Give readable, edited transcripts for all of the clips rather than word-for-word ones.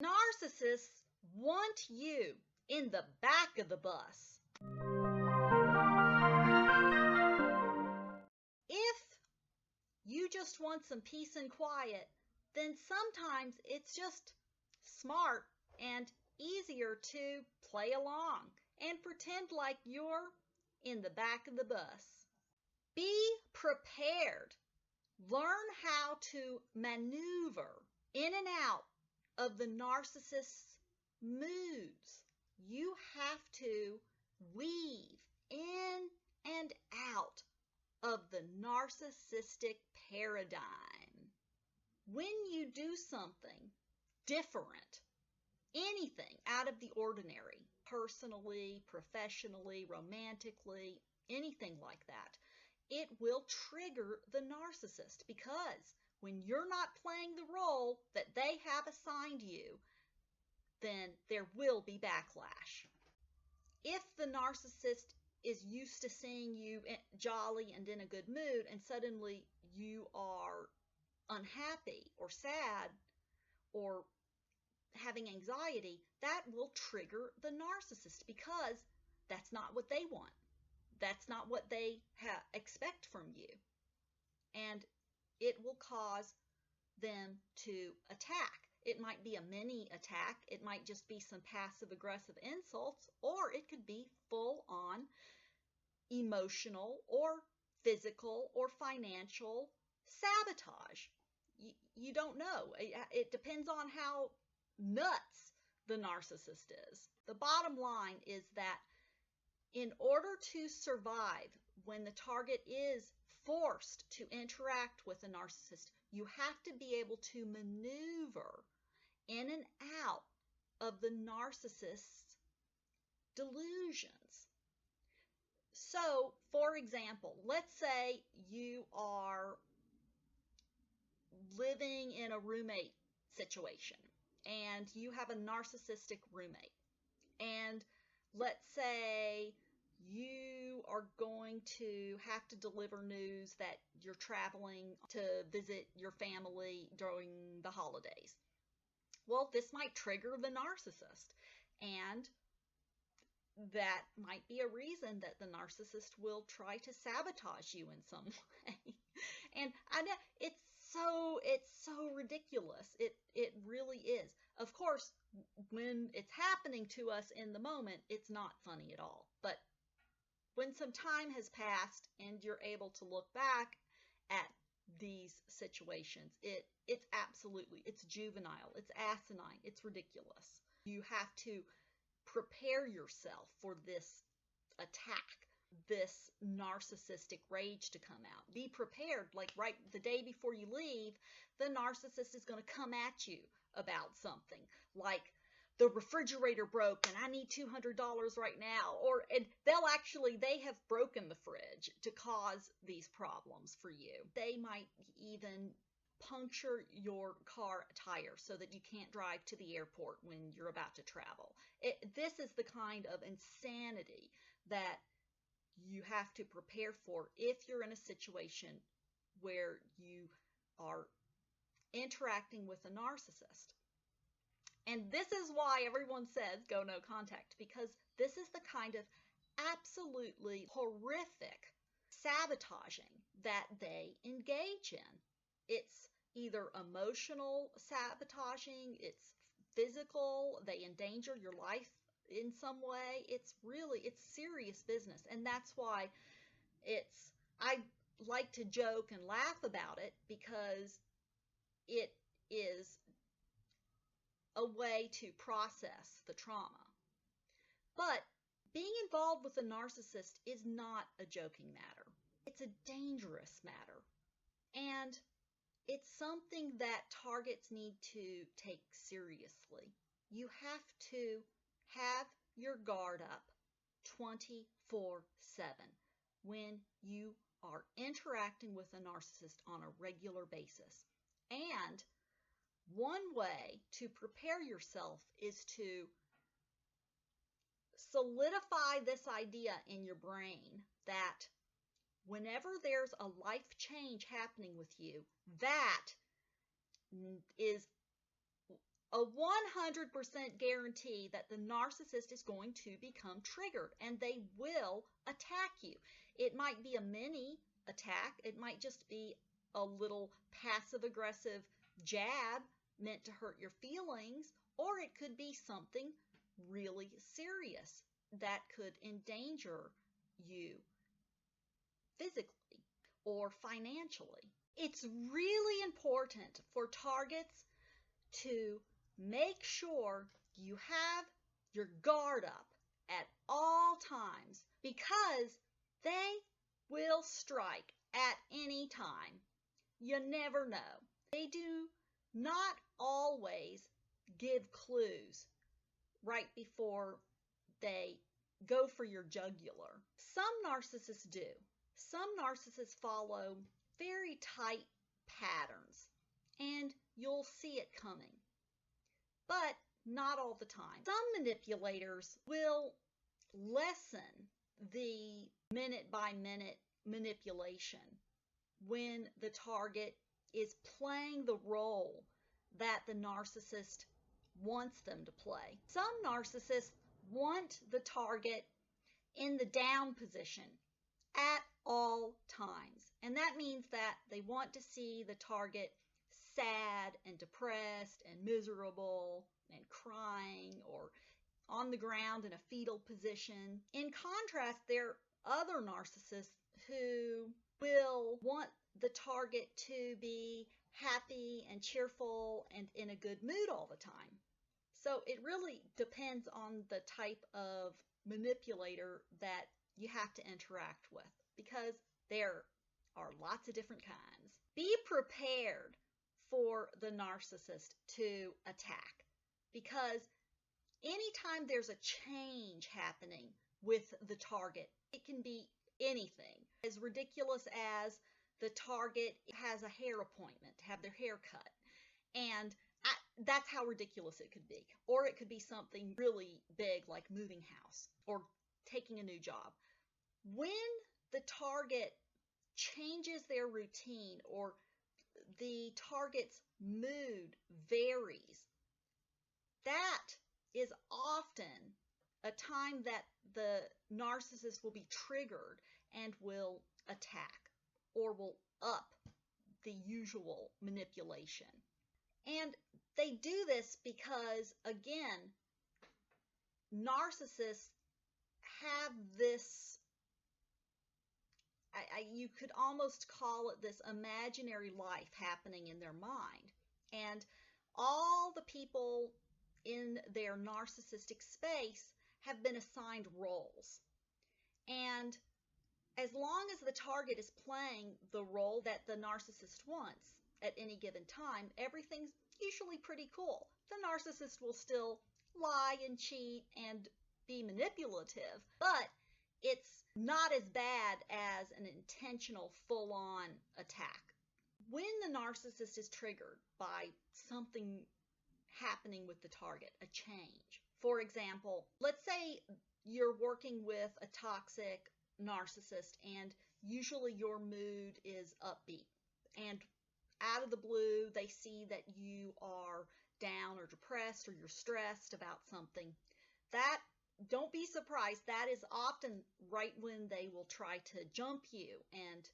Narcissists want you in the back of the bus. If you just want some peace and quiet, then sometimes it's just smart and easier to play along and pretend like you're in the back of the bus. Be prepared. Learn how to maneuver in and out of the narcissist's moods. You have to weave in and out of the narcissistic paradigm. When you do something different, anything out of the ordinary, personally, professionally, romantically, anything like that, it will trigger the narcissist, because when you're not playing the role that they have assigned you, then there will be backlash. If the narcissist is used to seeing you jolly and in a good mood, and suddenly you are unhappy or sad or having anxiety, that will trigger the narcissist, because that's not what they want. That's not what they expect from you. And it will cause them to attack. It might be a mini attack. It might just be some passive-aggressive insults, or it could be full-on emotional or physical or financial sabotage. You don't know. It depends on how nuts the narcissist is. The bottom line is that in order to survive when the target is forced to interact with a narcissist, you have to be able to maneuver in and out of the narcissist's delusions. So, for example, let's say you are living in a roommate situation and you have a narcissistic roommate, and let's say you are going to have to deliver news that you're traveling to visit your family during the holidays. Well, this might trigger the narcissist, and that might be a reason that the narcissist will try to sabotage you in some way. And I know it's so ridiculous. It really is. Of course, when it's happening to us in the moment, it's not funny at all. But when some time has passed and you're able to look back at these situations, it's absolutely, it's juvenile, it's asinine, it's ridiculous. You have to prepare yourself for this attack, this narcissistic rage to come out. Be prepared, like right the day before you leave, the narcissist is going to come at you about something, like the refrigerator broke and I need $200 right now, and they have broken the fridge to cause these problems for you. They might even puncture your car tire so that you can't drive to the airport when you're about to travel. This is the kind of insanity that you have to prepare for if you're in a situation where you are interacting with a narcissist. And this is why everyone says go no contact, because this is the kind of absolutely horrific sabotaging that they engage in. It's either emotional sabotaging, it's physical, they endanger your life in some way. It's serious business. And that's why I like to joke and laugh about it, because it is a way to process the trauma. But being involved with a narcissist is not a joking matter. It's a dangerous matter. And it's something that targets need to take seriously. You have to have your guard up 24/7 when you are interacting with a narcissist on a regular basis. And one way to prepare yourself is to solidify this idea in your brain that whenever there's a life change happening with you, that is a 100% guarantee that the narcissist is going to become triggered and they will attack you. It might be a mini attack. It might just be a little passive-aggressive jab meant to hurt your feelings, or it could be something really serious that could endanger you physically or financially. It's really important for targets to make sure you have your guard up at all times, because they will strike at any time. You never know. They do not always give clues right before they go for your jugular. Some narcissists do. Some narcissists follow very tight patterns, and you'll see it coming, but not all the time. Some manipulators will lessen the minute-by-minute manipulation when the target is playing the role that the narcissist wants them to play. Some narcissists want the target in the down position at all times, and that means that they want to see the target sad and depressed and miserable and crying or on the ground in a fetal position. In contrast, there are other narcissists who will want the target to be happy and cheerful and in a good mood all the time. So it really depends on the type of manipulator that you have to interact with, because there are lots of different kinds. Be prepared for the narcissist to attack, because anytime there's a change happening with the target, it can be anything as ridiculous as the target has a hair appointment to have their hair cut, and that's how ridiculous it could be. Or it could be something really big like moving house or taking a new job. When the target changes their routine or the target's mood varies, that is often a time that the narcissist will be triggered and will attack or will up the usual manipulation. And they do this because, again, narcissists have this, you could almost call it this imaginary life happening in their mind. And all the people in their narcissistic space have been assigned roles. And as long as the target is playing the role that the narcissist wants at any given time, everything's usually pretty cool. The narcissist will still lie and cheat and be manipulative, but it's not as bad as an intentional full-on attack. When the narcissist is triggered by something happening with the target, a change. For example, let's say you're working with a toxic narcissist and usually your mood is upbeat, and out of the blue they see that you are down or depressed or you're stressed about something. That, don't be surprised, that is often right when they will try to jump you and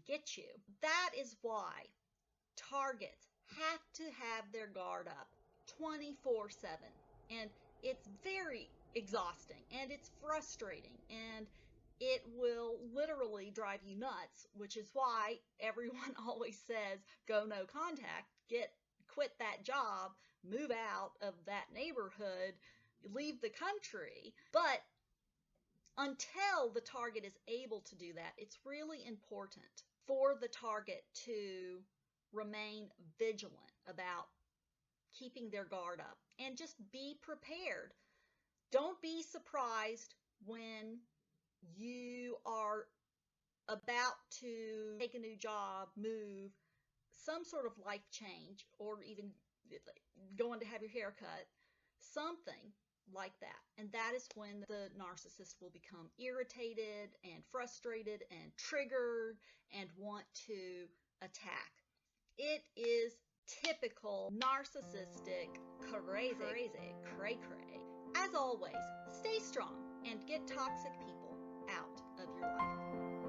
get you. That is why targets have to have their guard up 24/7, and it's very exhausting and it's frustrating and it will literally drive you nuts, which is why everyone always says go no contact, quit that job, move out of that neighborhood, leave the country. But until the target is able to do that, it's really important for the target to remain vigilant about keeping their guard up and just be prepared. Don't be surprised when you are about to take a new job, move, some sort of life change, or even going to have your hair cut, something like that. And that is when the narcissist will become irritated and frustrated and triggered and want to attack. It is typical narcissistic crazy cray. As always, stay strong and get toxic people out of your life.